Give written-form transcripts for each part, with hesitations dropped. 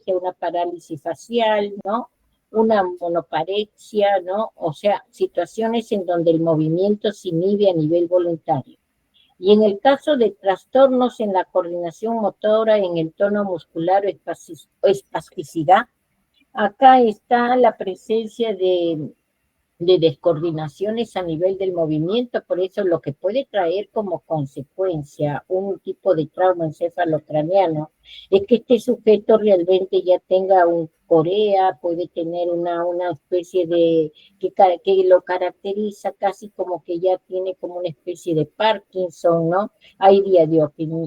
una parálisis facial, ¿no? Una monoparexia, ¿no? O sea, situaciones en donde el movimiento se inhibe a nivel voluntario. Y en el caso de trastornos en la coordinación motora, en el tono muscular o espasticidad, acá está la presencia de descoordinaciones a nivel del movimiento, por eso lo que puede traer como consecuencia un tipo de trauma encefalocraniano es que este sujeto realmente ya tenga un corea, puede tener una especie de, que lo caracteriza casi como que ya tiene como una especie de Parkinson, ¿no? Hay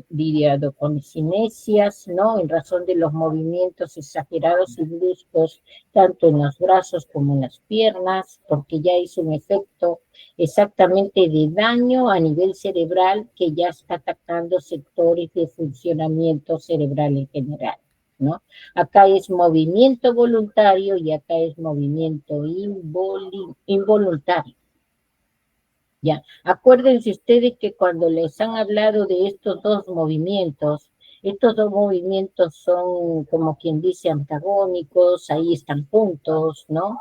diadococinesias, ¿no? En razón de los movimientos exagerados y bruscos tanto en los brazos como en las piernas, porque ya es un efecto exactamente de daño a nivel cerebral que ya está atacando sectores de funcionamiento cerebral en general, ¿no? Acá es movimiento voluntario y acá es movimiento involuntario. Ya, acuérdense ustedes que cuando les han hablado de estos dos movimientos son, como quien dice, antagónicos, ahí están juntos, ¿no?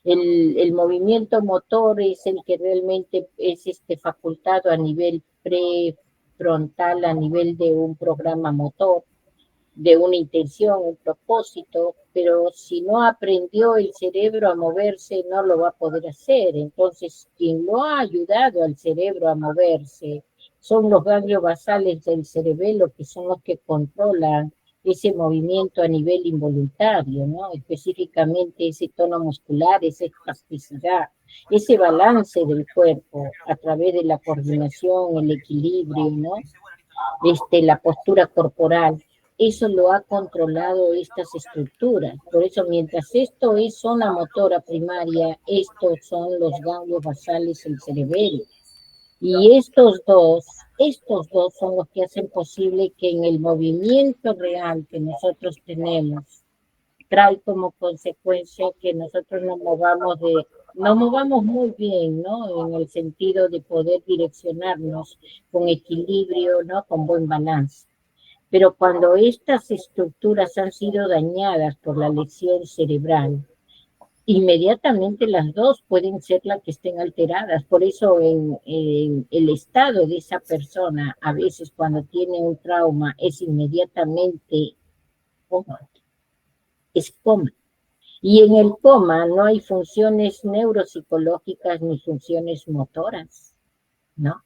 El movimiento motor es el que realmente es facultado a nivel prefrontal, a nivel de un programa motor, de una intención, un propósito, pero si no aprendió el cerebro a moverse, no lo va a poder hacer. Entonces, quien lo ha ayudado al cerebro a moverse son los ganglios basales del cerebelo, que son los que controlan ese movimiento a nivel involuntario, ¿no? Específicamente ese tono muscular, esa espasticidad, ese balance del cuerpo a través de la coordinación, el equilibrio, ¿no? La postura corporal, eso lo ha controlado estas estructuras. Por eso, mientras esto es zona motora primaria, estos son los ganglios basales del cerebelo. Y estos dos son los que hacen posible que en el movimiento real que nosotros tenemos, trae como consecuencia que nosotros nos movamos muy bien, ¿no? En el sentido de poder direccionarnos con equilibrio, ¿no? Con buen balance. Pero cuando estas estructuras han sido dañadas por la lesión cerebral, inmediatamente las dos pueden ser las que estén alteradas. Por eso en el estado de esa persona, a veces cuando tiene un trauma, es inmediatamente coma, es coma. Y en el coma no hay funciones neuropsicológicas ni funciones motoras, ¿no?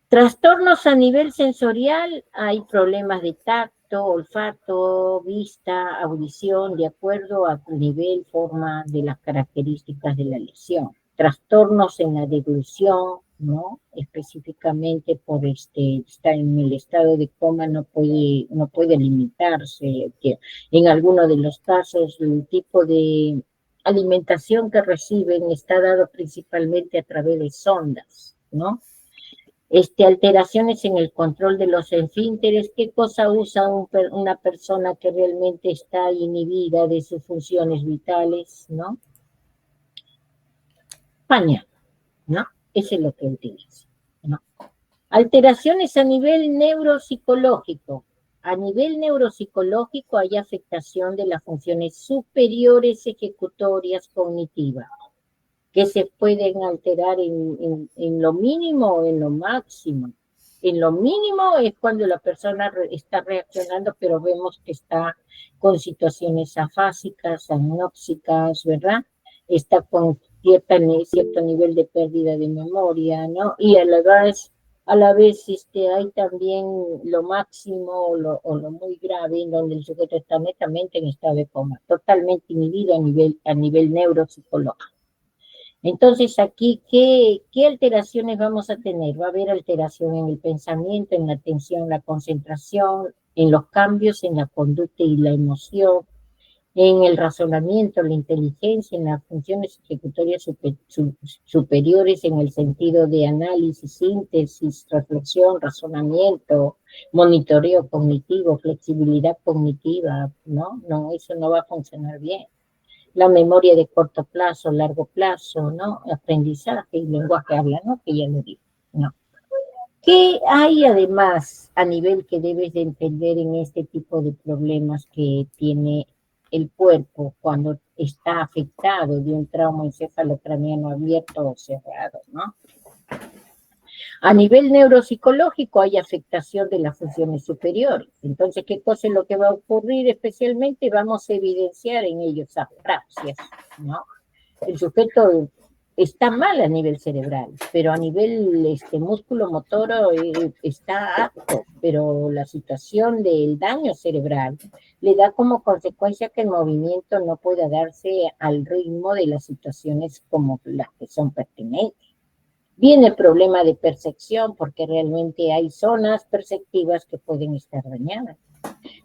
Trastornos a nivel sensorial, hay problemas de tacto, olfato, vista, audición, de acuerdo al nivel, forma de las características de la lesión. Trastornos en la deglución, ¿no? Específicamente por está en el estado de coma, no puede limitarse, que en algunos de los casos el tipo de alimentación que reciben está dado principalmente a través de sondas, ¿no? Alteraciones en el control de los esfínteres, qué cosa usa una persona que realmente está inhibida de sus funciones vitales, ¿no? Pañal, ¿no? Eso es lo que utiliza, ¿no? Alteraciones a nivel neuropsicológico. A nivel neuropsicológico hay afectación de las funciones superiores ejecutorias cognitivas, que se pueden alterar en lo mínimo o en lo máximo. En lo mínimo es cuando la persona está reaccionando, pero vemos que está con situaciones afásicas, anóxicas, ¿verdad? Está con cierto nivel de pérdida de memoria, ¿no? Y a la vez hay también lo máximo o lo muy grave, en donde el sujeto está netamente en estado de coma, totalmente inhibido a nivel neuropsicológico. Entonces, aquí, ¿qué alteraciones vamos a tener? Va a haber alteración en el pensamiento, en la atención, la concentración, en los cambios en la conducta y la emoción, en el razonamiento, la inteligencia, en las funciones ejecutorias superiores, en el sentido de análisis, síntesis, reflexión, razonamiento, monitoreo cognitivo, flexibilidad cognitiva, ¿no? No, eso no va a funcionar bien. La memoria de corto plazo, largo plazo, ¿no? Aprendizaje y lenguaje hablado, que ya lo dije, ¿no? ¿Qué hay además a nivel que debes de entender en este tipo de problemas que tiene el cuerpo cuando está afectado de un trauma encefalocraniano abierto o cerrado, ¿no? A nivel neuropsicológico hay afectación de las funciones superiores. Entonces, ¿qué cosa es lo que va a ocurrir especialmente? Vamos a evidenciar en ellos apraxias, ¿no? El sujeto está mal a nivel cerebral, pero a nivel músculo motor está apto, pero la situación del daño cerebral le da como consecuencia que el movimiento no pueda darse al ritmo de las situaciones como las que son pertinentes. Viene el problema de percepción, porque realmente hay zonas perceptivas que pueden estar dañadas.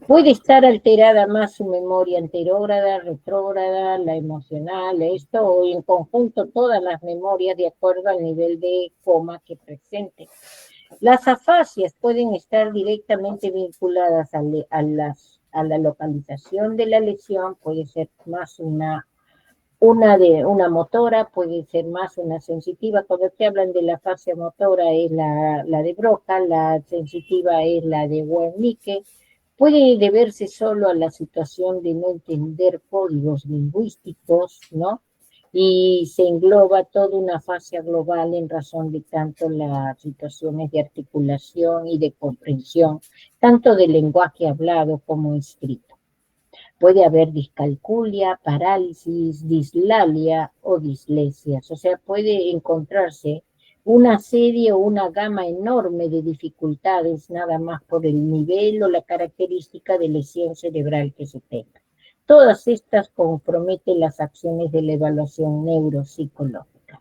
Puede estar alterada más su memoria anterógrada, retrógrada, la emocional, esto, o en conjunto todas las memorias de acuerdo al nivel de coma que presente. Las afasias pueden estar directamente vinculadas a la localización de la lesión, puede ser más una motora, puede ser más una sensitiva. Cuando te hablan de la fascia motora es la de Broca, la sensitiva es la de Wernicke. Puede deberse solo a la situación de no entender códigos lingüísticos, ¿no? Y se engloba toda una fascia global en razón de tanto las situaciones de articulación y de comprensión, tanto del lenguaje hablado como escrito. Puede haber discalculia, parálisis, dislalia o dislesias. O sea, puede encontrarse una serie o una gama enorme de dificultades nada más por el nivel o la característica de lesión cerebral que se tenga. Todas estas comprometen las acciones de la evaluación neuropsicológica.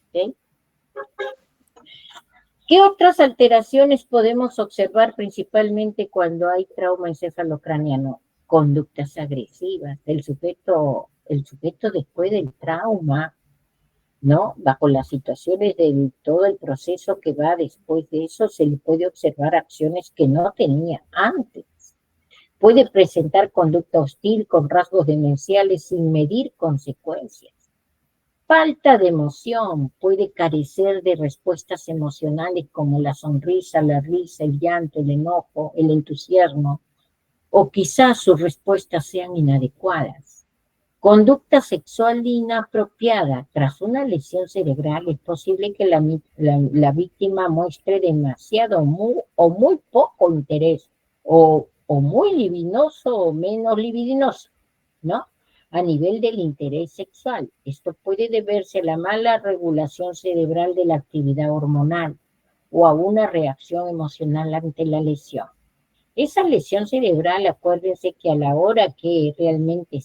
¿Okay? ¿Qué otras alteraciones podemos observar principalmente cuando hay trauma encefalocraniano? Conductas agresivas. El sujeto después del trauma, ¿no? Bajo las situaciones de todo el proceso que va después de eso, se le puede observar acciones que no tenía antes. Puede presentar conducta hostil con rasgos demenciales sin medir consecuencias. Falta de emoción, puede carecer de respuestas emocionales como la sonrisa, la risa, el llanto, el enojo, el entusiasmo, o quizás sus respuestas sean inadecuadas. Conducta sexual inapropiada. Tras una lesión cerebral es posible que la víctima muestre demasiado o muy poco interés, o muy libidinoso o menos libidinoso, ¿no? A nivel del interés sexual. Esto puede deberse a la mala regulación cerebral de la actividad hormonal o a una reacción emocional ante la lesión. Esa lesión cerebral, acuérdense que a la hora que realmente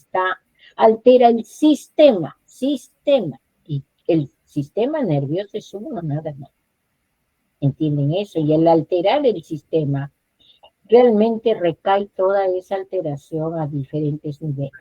altera el sistema, y el sistema nervioso es uno nada más. ¿Entienden eso? Y al alterar el sistema, realmente recae toda esa alteración a diferentes niveles.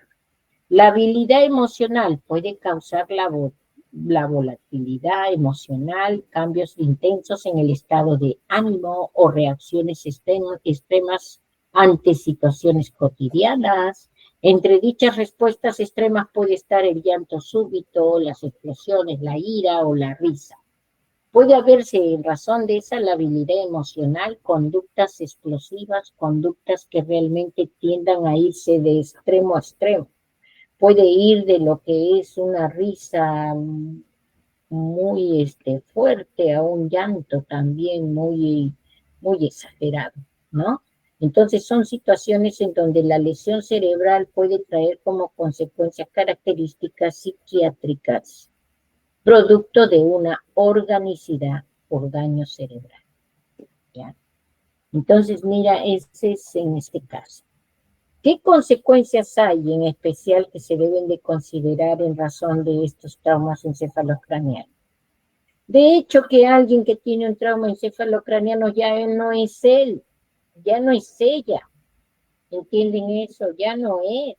La habilidad emocional puede causar la volatilidad emocional, cambios intensos en el estado de ánimo o reacciones extremas ante situaciones cotidianas. Entre dichas respuestas extremas puede estar el llanto súbito, las explosiones, la ira o la risa. Puede haberse en razón de esa labilidad emocional conductas explosivas, conductas que realmente tiendan a irse de extremo a extremo. Puede ir de lo que es una risa muy fuerte a un llanto también muy exagerado, ¿no? Entonces son situaciones en donde la lesión cerebral puede traer como consecuencia características psiquiátricas, producto de una organicidad por daño cerebral, ¿ya? Entonces, mira, ese es en este caso. ¿Qué consecuencias hay en especial que se deben de considerar en razón de estos traumas encefalocranianos? De hecho, que alguien que tiene un trauma encefalocraniano ya no es él, ya no es ella. ¿Entienden eso? Ya no es.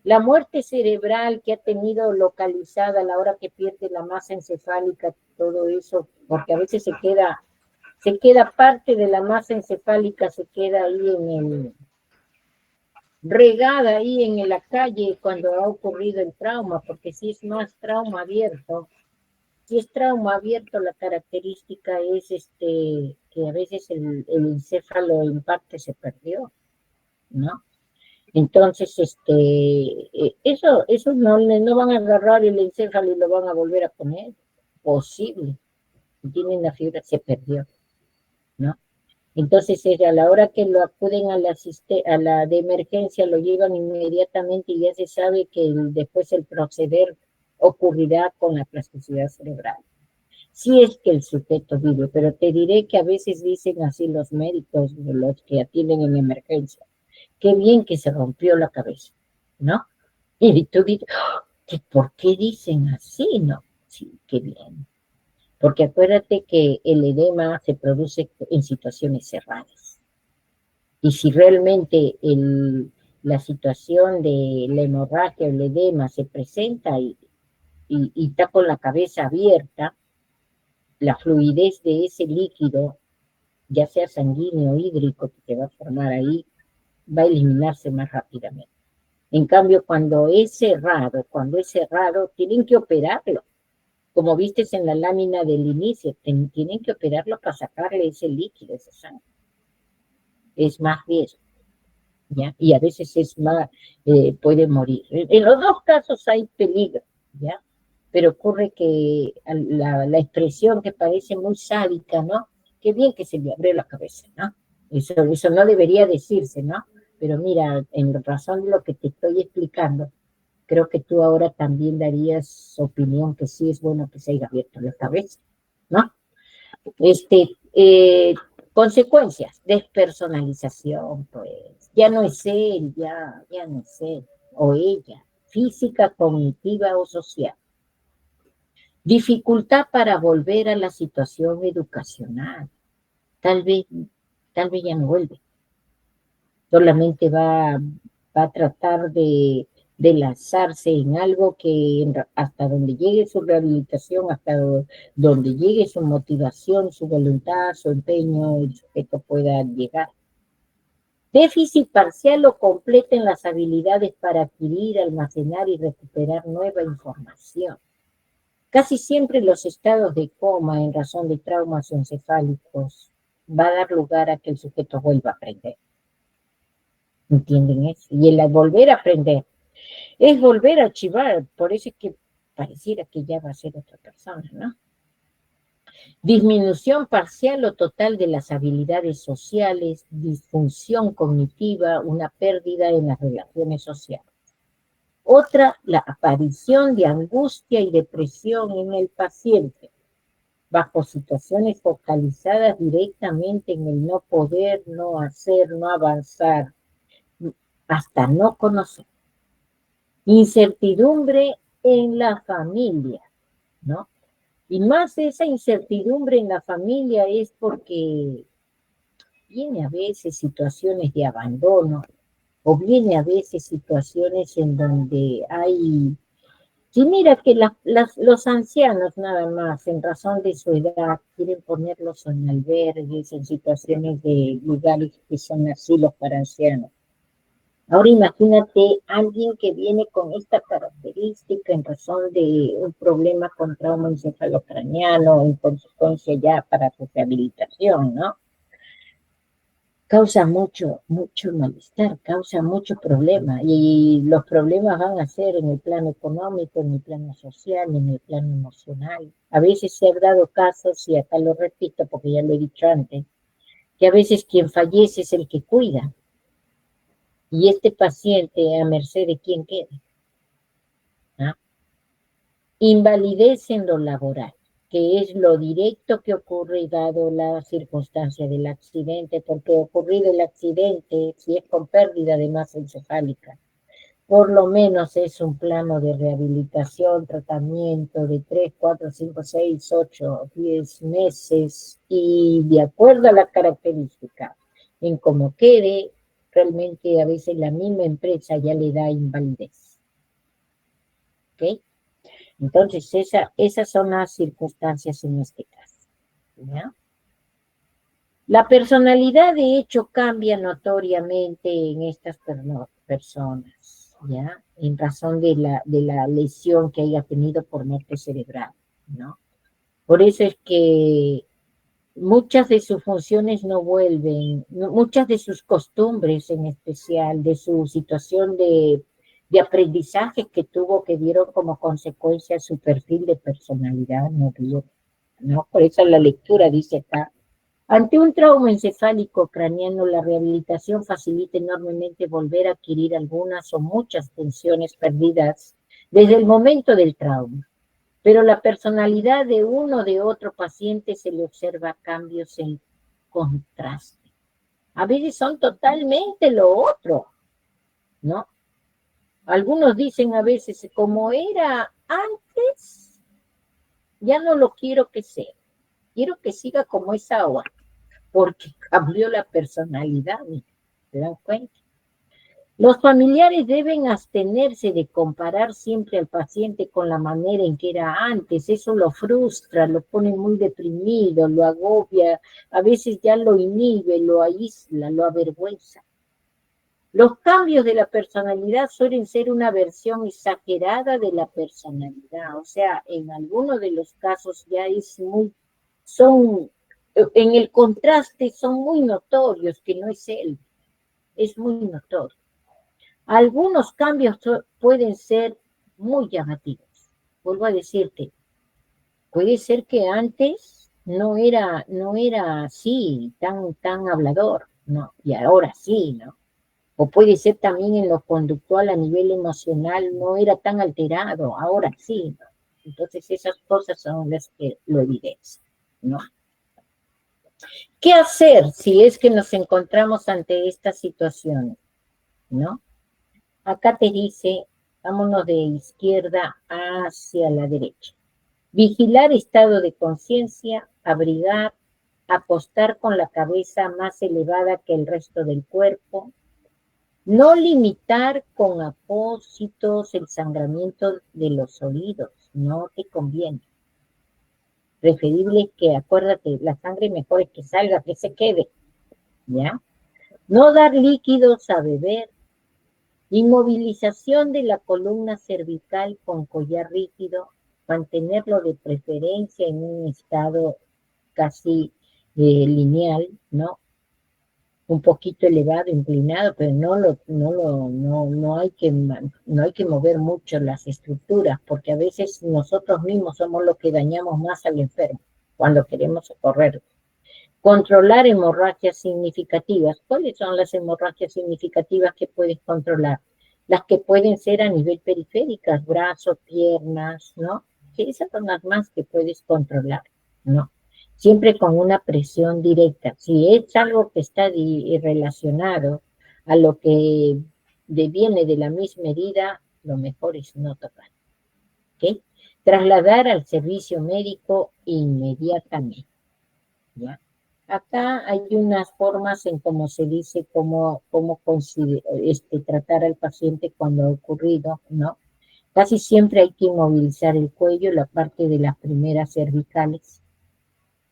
La muerte cerebral que ha tenido localizada a la hora que pierde la masa encefálica, todo eso, porque a veces se queda parte de la masa encefálica, se queda ahí regada ahí en la calle cuando ha ocurrido el trauma, porque si es más trauma abierto, Si es trauma abierto, la característica es que a veces el encéfalo en parte se perdió, ¿no? Entonces, eso no van a agarrar el encéfalo y lo van a volver a poner. Posible. Tienen la fibra, se perdió, ¿no? Entonces, a la hora que lo acuden a la de emergencia, lo llevan inmediatamente y ya se sabe que después el proceder ocurrirá con la plasticidad cerebral. Si es que el sujeto vive, pero te diré que a veces dicen así los médicos, los que atienden en emergencia, qué bien que se rompió la cabeza, ¿no? Y tú dices, ¿por qué dicen así? No, sí, qué bien. Porque acuérdate que el edema se produce en situaciones cerradas. Y si realmente la situación de la hemorragia o el edema se presenta y está con la cabeza abierta, la fluidez de ese líquido, ya sea sanguíneo o hídrico que se va a formar ahí, va a eliminarse más rápidamente. En cambio, cuando es cerrado, tienen que operarlo. Como viste en la lámina del inicio, tienen que operarlo para sacarle ese líquido, esa sangre. Es más riesgo, ¿ya? Y a veces es más, puede morir. En los dos casos hay peligro, ¿ya? Pero ocurre que la expresión que parece muy sádica, ¿no? Qué bien que se le abrió la cabeza, ¿no? Eso no debería decirse, ¿no? Pero mira, en razón de lo que te estoy explicando, creo que tú ahora también darías opinión que sí es bueno que se haya abierto la cabeza, ¿no? Consecuencias, despersonalización, pues, ya no es él, ya no es él, o ella, física, cognitiva o social. Dificultad para volver a la situación educacional. Tal vez, tal vez ya no vuelve. Solamente va a tratar de lanzarse en algo que hasta donde llegue su rehabilitación, hasta donde llegue su motivación, su voluntad, su empeño, el sujeto pueda llegar. Déficit parcial o completo en las habilidades para adquirir, almacenar y recuperar nueva información. Casi siempre los estados de coma en razón de traumas encefálicos va a dar lugar a que el sujeto vuelva a aprender. ¿Entienden eso? Y el volver a aprender es volver a archivar, por eso es que pareciera que ya va a ser otra persona, ¿no? Disminución parcial o total de las habilidades sociales, disfunción cognitiva, una pérdida en las relaciones sociales. Otra, la aparición de angustia y depresión en el paciente, bajo situaciones focalizadas directamente en el no poder, no hacer, no avanzar, hasta no conocer. Incertidumbre en la familia, ¿no? Y más esa incertidumbre en la familia es porque viene a veces situaciones de abandono o viene a veces situaciones en donde hay... Sí, mira que los ancianos nada más, en razón de su edad, quieren ponerlos en albergues, en situaciones de lugares que son asilos para ancianos. Ahora imagínate alguien que viene con esta característica en razón de un problema con trauma encefalocraniano, en consecuencia ya para su rehabilitación, ¿no? Causa mucho malestar, causa mucho problema y los problemas van a ser en el plano económico, en el plano social, en el plano emocional. A veces se han dado casos, y acá lo repito porque ya lo he dicho antes, que a veces quien fallece es el que cuida y este paciente a merced de quien quede. ¿Ah? Invalidez en lo laboral, que es lo directo que ocurre dado la circunstancia del accidente, porque ocurrido el accidente, si es con pérdida de masa encefálica, por lo menos es un plano de rehabilitación, tratamiento de 3, 4, 5, 6, 8, 10 meses y de acuerdo a la característica en cómo quede, realmente a veces la misma empresa ya le da invalidez. ¿Ok? Entonces, esas son las circunstancias en este caso. ¿Ya? La personalidad, de hecho, cambia notoriamente en estas personas, ¿ya? En razón de la lesión que haya tenido por muerte cerebral, ¿no? Por eso es que muchas de sus funciones no vuelven, muchas de sus costumbres en especial, de su situación de aprendizaje que tuvo, que dieron como consecuencia su perfil de personalidad, no dio, ¿no? Por eso la lectura dice acá, ante un trauma encefálico craneano, la rehabilitación facilita enormemente volver a adquirir algunas o muchas funciones perdidas desde el momento del trauma, pero la personalidad de uno o de otro paciente se le observa cambios en contraste. A veces son totalmente lo otro, ¿no? Algunos dicen a veces, como era antes, ya no lo quiero que sea, quiero que siga como es ahora, porque cambió la personalidad, ¿se dan cuenta? Los familiares deben abstenerse de comparar siempre al paciente con la manera en que era antes. Eso lo frustra, lo pone muy deprimido, lo agobia, a veces ya lo inhibe, lo aísla, lo avergüenza. Los cambios de la personalidad suelen ser una versión exagerada de la personalidad. O sea, en algunos de los casos ya es muy, son, en el contraste son muy notorios que no es él, es muy notorio. Algunos cambios pueden ser muy llamativos. Vuelvo a decirte, puede ser que antes no era así, tan hablador, ¿no? Y ahora sí, ¿no? O puede ser también en lo conductual a nivel emocional, no era tan alterado, ahora sí, ¿no? Entonces esas cosas son las que lo evidencian, ¿no? ¿Qué hacer si es que nos encontramos ante estas situaciones, ¿no? Acá te dice, vámonos de izquierda hacia la derecha. Vigilar estado de conciencia, abrigar, apostar con la cabeza más elevada que el resto del cuerpo, no limitar con apósitos el sangramiento de los oídos, no te conviene. Preferible que, acuérdate, la sangre mejor es que salga, que se quede, ¿ya? No dar líquidos a beber, inmovilización de la columna cervical con collar rígido, mantenerlo de preferencia en un estado casi lineal, ¿no? Un poquito elevado, inclinado, pero no hay que mover mucho las estructuras, porque a veces nosotros mismos somos los que dañamos más al enfermo cuando queremos socorrer. Controlar hemorragias significativas. ¿Cuáles son las hemorragias significativas que puedes controlar? Las que pueden ser a nivel periféricas, brazos, piernas, ¿no? Que esas son las más que puedes controlar, ¿no? Siempre con una presión directa. Si es algo que está relacionado a lo que deviene de la misma herida, lo mejor es no tocar, ¿ok? Trasladar al servicio médico inmediatamente, ¿ya? Acá hay unas formas en cómo se dice, cómo tratar al paciente cuando ha ocurrido, ¿no? Casi siempre hay que inmovilizar el cuello, la parte de las primeras cervicales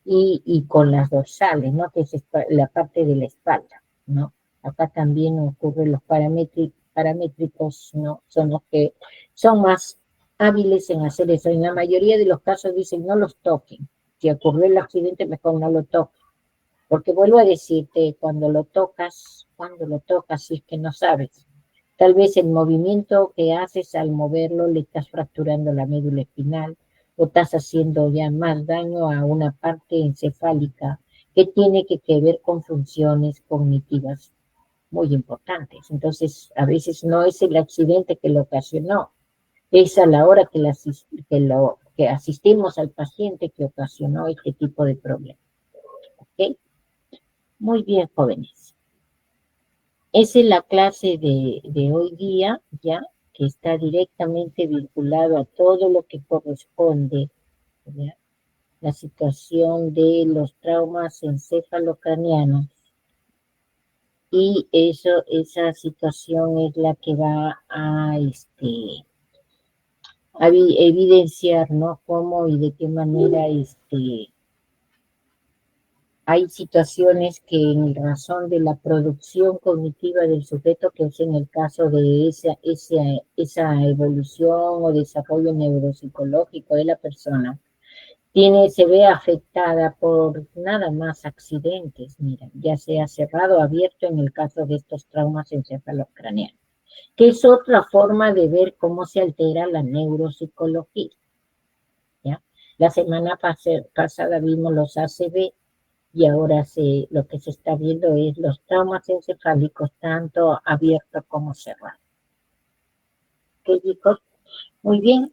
y con las dorsales, ¿no? Que es la parte de la espalda, ¿no? Acá también ocurren los paramétricos, ¿no? Son los que son más hábiles en hacer eso. En la mayoría de los casos dicen no los toquen. Si ocurrió el accidente, mejor no lo toquen. Porque vuelvo a decirte, cuando lo tocas, si es que no sabes, tal vez el movimiento que haces al moverlo le estás fracturando la médula espinal o estás haciendo ya más daño a una parte encefálica que tiene que ver con funciones cognitivas muy importantes. Entonces, a veces no es el accidente que lo ocasionó, es a la hora que asistimos al paciente que ocasionó este tipo de problema. ¿Ok? Muy bien, jóvenes. Esa es la clase de hoy día, ya, que está directamente vinculado a todo lo que corresponde, ¿ya? La situación de los traumas encefalocranianos. Y esa situación es la que va a evidenciar, ¿no? Cómo y de qué manera hay situaciones que en razón de la producción cognitiva del sujeto, que es en el caso de esa evolución o desarrollo neuropsicológico de la persona, se ve afectada por nada más accidentes, mira, ya sea cerrado o abierto en el caso de estos traumas encefalocraneanos, que es otra forma de ver cómo se altera la neuropsicología. ¿Ya? La semana pasada vimos los ACV y ahora lo que se está viendo es los traumas encefálicos, tanto abiertos como cerrados. ¿Qué, chicos? Muy bien.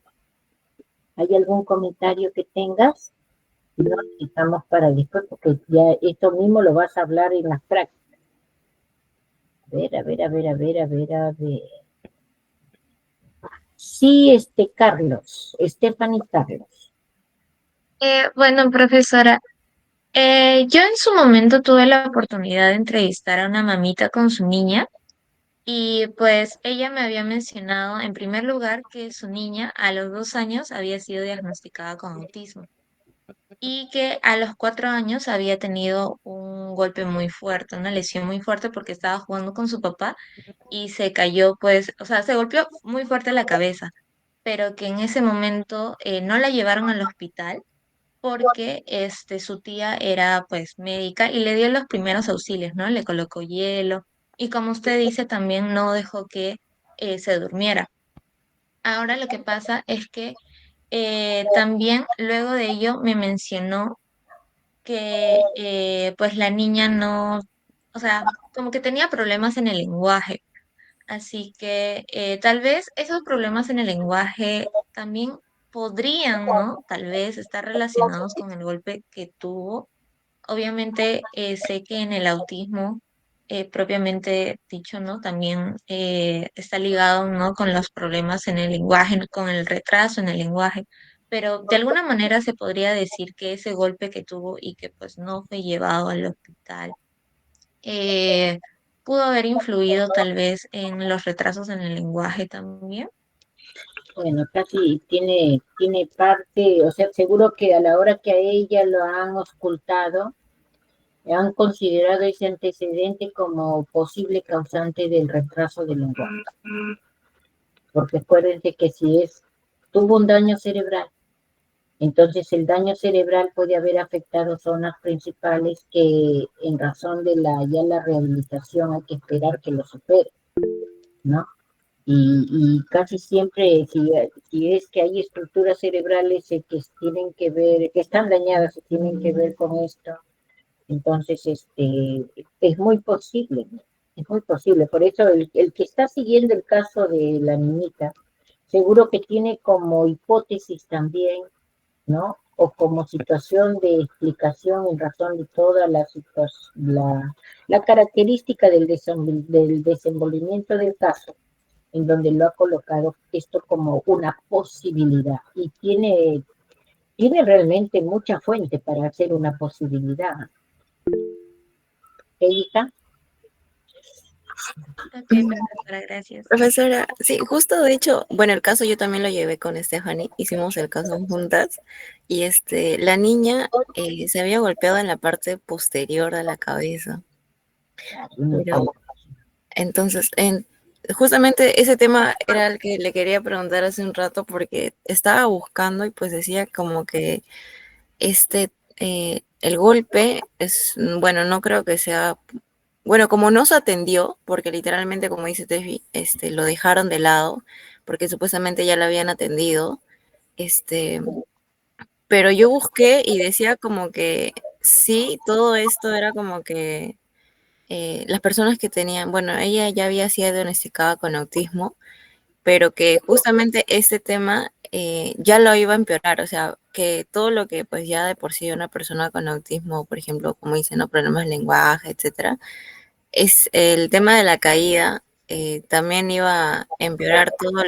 ¿Hay algún comentario que tengas? No, estamos para después, porque ya esto mismo lo vas a hablar en las prácticas. A ver. Sí, Carlos, Stephanie Carlos. Bueno, profesora, yo en su momento tuve la oportunidad de entrevistar a una mamita con su niña y pues ella me había mencionado en primer lugar que su niña a los 2 años había sido diagnosticada con autismo y que a los 4 años había tenido un golpe muy fuerte, una lesión muy fuerte porque estaba jugando con su papá y se cayó, pues, o sea, se golpeó muy fuerte la cabeza, pero que en ese momento no la llevaron al hospital porque su tía era pues médica y le dio los primeros auxilios, ¿no? Le colocó hielo y como usted dice, también no dejó que se durmiera. Ahora lo que pasa es que también luego de ello me mencionó que pues la niña no, o sea, como que tenía problemas en el lenguaje. Así que tal vez esos problemas en el lenguaje también podrían, ¿no? Tal vez estar relacionados con el golpe que tuvo. Obviamente sé que en el autismo propiamente dicho, ¿no? También está ligado, ¿no? Con los problemas en el lenguaje, con el retraso en el lenguaje. Pero de alguna manera se podría decir que ese golpe que tuvo y que pues no fue llevado al hospital eh, pudo haber influido tal vez en los retrasos en el lenguaje también. Bueno, casi tiene parte, o sea, seguro que a la hora que a ella lo han ocultado, han considerado ese antecedente como posible causante del retraso del lenguaje. Porque acuérdense que si tuvo un daño cerebral, entonces el daño cerebral puede haber afectado zonas principales que en razón de la rehabilitación hay que esperar que lo supere, ¿no? Y casi siempre, si es que hay estructuras cerebrales que tienen que ver, que están dañadas y tienen que ver con esto, entonces es muy posible, ¿no? Es muy posible. Por eso el que está siguiendo el caso de la niñita, seguro que tiene como hipótesis también, ¿no? O como situación de explicación en razón de toda la característica del desenvolvimiento del caso, en donde lo ha colocado esto como una posibilidad y tiene realmente mucha fuente para hacer una posibilidad. ¿Qué, hija? Ok, profesora, gracias. Profesora, sí, justo de hecho, bueno, el caso yo también lo llevé con Stephanie, hicimos el caso juntas y la niña se había golpeado en la parte posterior de la cabeza, pero entonces, justamente ese tema era el que le quería preguntar hace un rato porque estaba buscando y pues decía como que el golpe es, bueno, no creo que sea, bueno, como no se atendió, porque literalmente, como dice Tefi, lo dejaron de lado, porque supuestamente ya lo habían atendido, este, pero yo busqué y decía como que sí, todo esto era como que las personas que tenían, bueno, ella ya había sido diagnosticada con autismo, pero que justamente este tema ya lo iba a empeorar, o sea, que todo lo que pues ya de por sí una persona con autismo, por ejemplo, como dicen, ¿no? Problemas de lenguaje, etcétera, es el tema de la caída, también iba a empeorar todos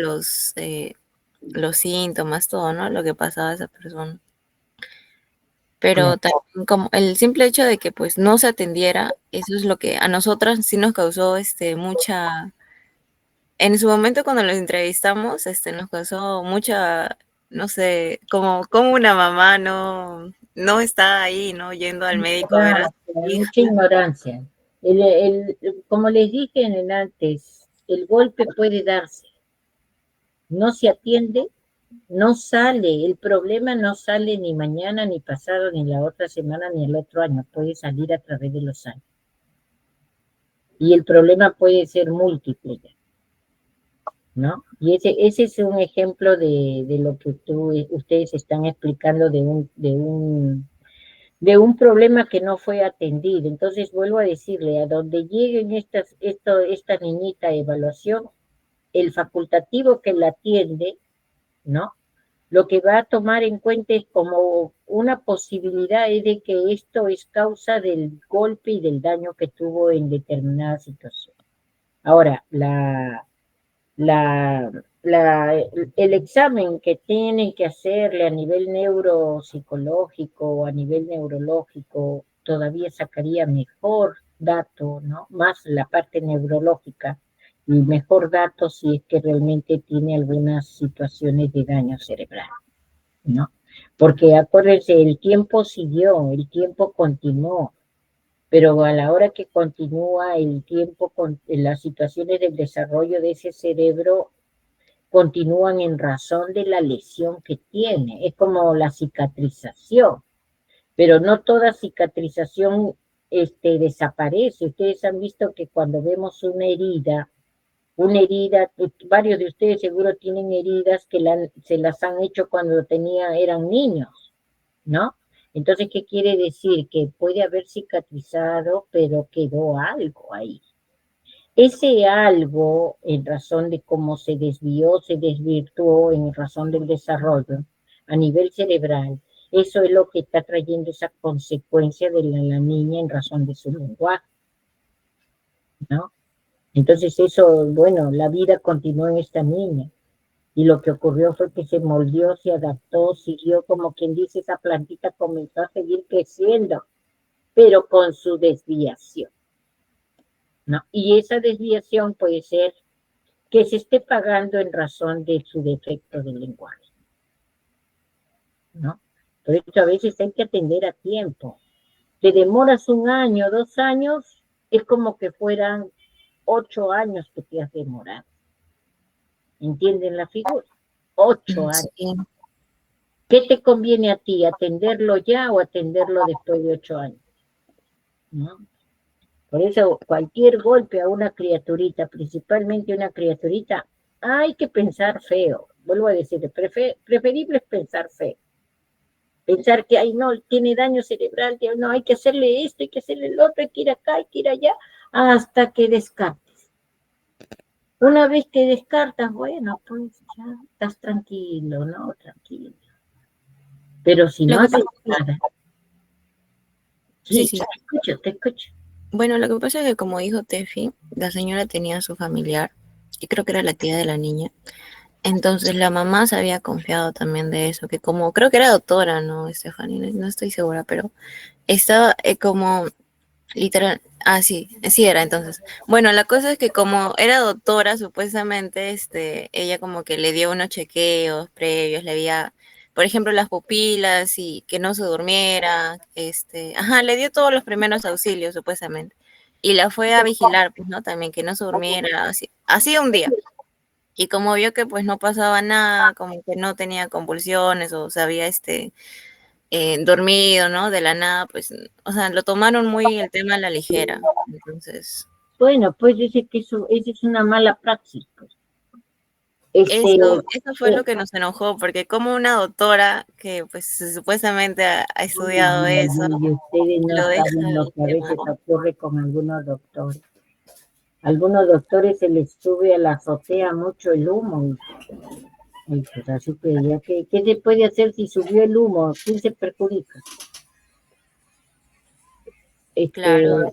los síntomas, todo, ¿no? Lo que pasaba a esa persona. Pero también como el simple hecho de que pues no se atendiera, eso es lo que a nosotras sí nos causó mucha, en su momento cuando los entrevistamos, nos causó mucha, no sé, como una mamá no está ahí, ¿no? Yendo al médico a ver a su hija. Mucha ignorancia. Como les dije en el antes, el golpe puede darse, no se atiende No sale, el problema no sale ni mañana, ni pasado, ni la otra semana, ni el otro año, puede salir a través de los años. Y el problema puede ser múltiple, ¿no? Y ese es un ejemplo de lo que ustedes están explicando de un problema que no fue atendido. Entonces, vuelvo a decirle, a donde lleguen esta niñita a evaluación, el facultativo que la atiende, ¿no? Lo que va a tomar en cuenta es como una posibilidad es de que esto es causa del golpe y del daño que tuvo en determinada situación. Ahora, la, el examen que tienen que hacerle a nivel neuropsicológico o a nivel neurológico todavía sacaría mejor dato, ¿no? Más la parte neurológica y mejor dato si es que realmente tiene algunas situaciones de daño cerebral, ¿no? Porque acuérdense, el tiempo siguió, el tiempo continuó, pero a la hora que continúa el tiempo, con las situaciones del desarrollo de ese cerebro continúan en razón de la lesión que tiene. Es como la cicatrización, pero no toda cicatrización desaparece. Ustedes han visto que cuando vemos una herida, varios de ustedes seguro tienen heridas que se las han hecho cuando eran niños, ¿no? Entonces, ¿qué quiere decir? Que puede haber cicatrizado, pero quedó algo ahí. Ese algo, en razón de cómo se desvió, se desvirtuó en razón del desarrollo a nivel cerebral, eso es lo que está trayendo esa consecuencia de la niña en razón de su lenguaje, ¿no? Entonces eso, bueno, la vida continuó en esta niña. Y lo que ocurrió fue que se moldeó, se adaptó, siguió, como quien dice, esa plantita comenzó a seguir creciendo, pero con su desviación, ¿no? Y esa desviación puede ser que se esté pagando en razón de su defecto de lenguaje, ¿no? Por eso a veces hay que atender a tiempo. Te demoras 1 año, 2 años, es como que fueran 8 años que te has demorado. ¿Entienden la figura? 8 años. Sí. ¿Qué te conviene a ti? ¿Atenderlo ya o atenderlo después de 8 años? ¿No? Por eso cualquier golpe a una criaturita, principalmente una criaturita, hay que pensar feo. Vuelvo a decir, preferible es pensar feo. Pensar que, ay, no, tiene daño cerebral, que no, hay que hacerle esto, hay que hacerle el otro, hay que ir acá, hay que ir allá, hasta que descartes. Una vez que descartas, bueno, pues ya estás tranquilo, ¿no? Tranquilo. Pero si no haces nada. Sí, Sí. te escucho. Bueno, lo que pasa es que como dijo Tefi, la señora tenía a su familiar, y creo que era la tía de la niña. Entonces la mamá se había confiado también de eso, que como creo que era doctora, ¿no, Stephanie? No estoy segura, pero estaba como literal, sí era entonces. Bueno, la cosa es que como era doctora, supuestamente, ella como que le dio unos chequeos previos, le había, por ejemplo, las pupilas y que no se durmiera, le dio todos los primeros auxilios, supuestamente. Y la fue a vigilar, pues, ¿no? También que no se durmiera, así un día. Y como vio que pues no pasaba nada, como que no tenía convulsiones o se había dormido, ¿no? De la nada, pues, o sea, lo tomaron muy el tema a la ligera. Entonces, Bueno, pues dice que esa es una mala praxis. Pues. eso fue lo que nos enojó, porque como una doctora que pues supuestamente ha estudiado eso, y ustedes no lo deja saben lo ahí que a veces quemado. ocurre con algunos doctores. Algunos doctores se les sube a la azotea mucho el humo. Y pues así que ya, ¿qué se puede hacer si subió el humo? ¿Quién se perjudica? Claro,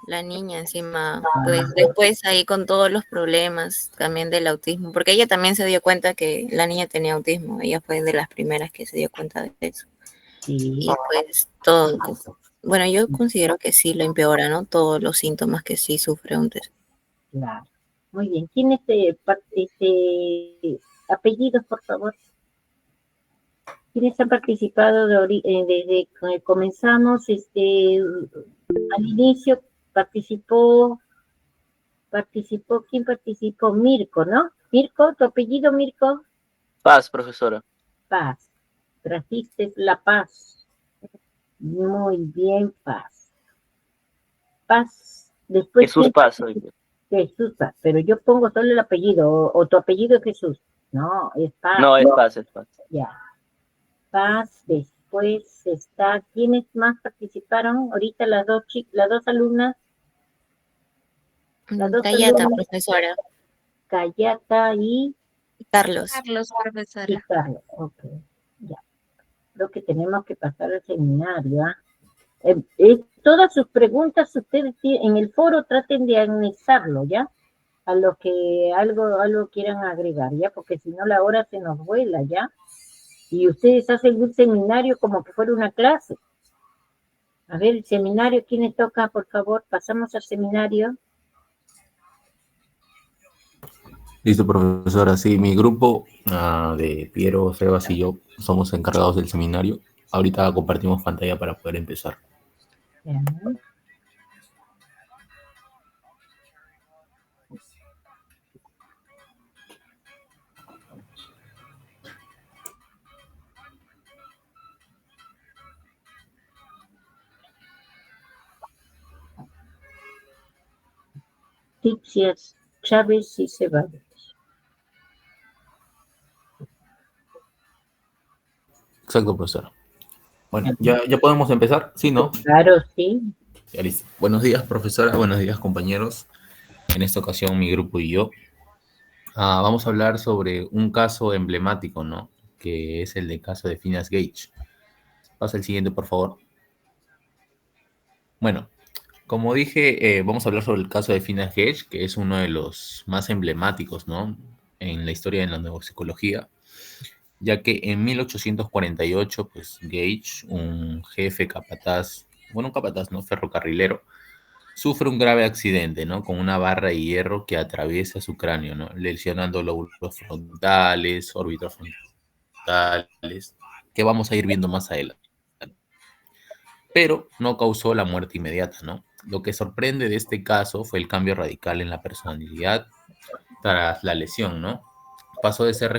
la niña encima, pues después ahí con todos los problemas también del autismo, porque ella también se dio cuenta que la niña tenía autismo, ella fue de las primeras que se dio cuenta de eso. Sí. Y pues todo, bueno, yo considero que sí lo empeora, ¿no? Todos los síntomas que sí sufre un TEA. Claro. Muy bien. ¿Quién apellidos, por favor? ¿Quiénes han participado desde que comenzamos? Al inicio participó, ¿quién participó? Mirko, ¿no? Mirko, ¿tu apellido Mirko? Paz, profesora. Paz. Trajiste la paz. Muy bien, Paz. Paz. Después Jesús Paz. Soy yo. Jesús Paz. Pero yo pongo solo el apellido, o tu apellido es Jesús. No, es Paz. No, es Paz, es Paz. Ya. Paz. Después está. ¿Quiénes más participaron? Ahorita las dos alumnas. Las dos Callata, alumnas. profesora. Callata y Carlos. Carlos, y profesora. Carlos. Ok, ya. Creo que tenemos que pasar al seminario. Todas sus preguntas ustedes en el foro traten de anexarlo, ¿ya? A lo que algo quieran agregar, ¿ya? Porque si no la hora se nos vuela, ¿ya? Y ustedes hacen un seminario como que fuera una clase. A ver, el seminario, ¿quién le toca, por favor? Pasamos al seminario. Listo, profesora. Sí, mi grupo de Piero, Sebas y yo somos encargados del seminario. Ahorita compartimos pantalla para poder empezar. Ya. Tixias, Chávez y Ceballos. Exacto, profesora. Bueno, ¿ya podemos empezar? Sí, ¿no? Claro, sí. Ya listo. Buenos días, profesora. Buenos días, compañeros. En esta ocasión, mi grupo y yo vamos a hablar sobre un caso emblemático, ¿no? Que es el de caso de Phineas Gage. Pasa el siguiente, por favor. Bueno, como dije, vamos a hablar sobre el caso de Phineas Gage, que es uno de los más emblemáticos, ¿no? En la historia de la neuropsicología, ya que en 1848, pues Gage, un jefe capataz, bueno, un capataz, ¿no? Ferrocarrilero, sufre un grave accidente, ¿no? Con una barra de hierro que atraviesa su cráneo, ¿no? Lesionando lóbulos frontales, órbitas frontales, que vamos a ir viendo más adelante. Pero no causó la muerte inmediata, ¿no? Lo que sorprende de este caso fue el cambio radical en la personalidad tras la lesión, ¿no? Pasó de ser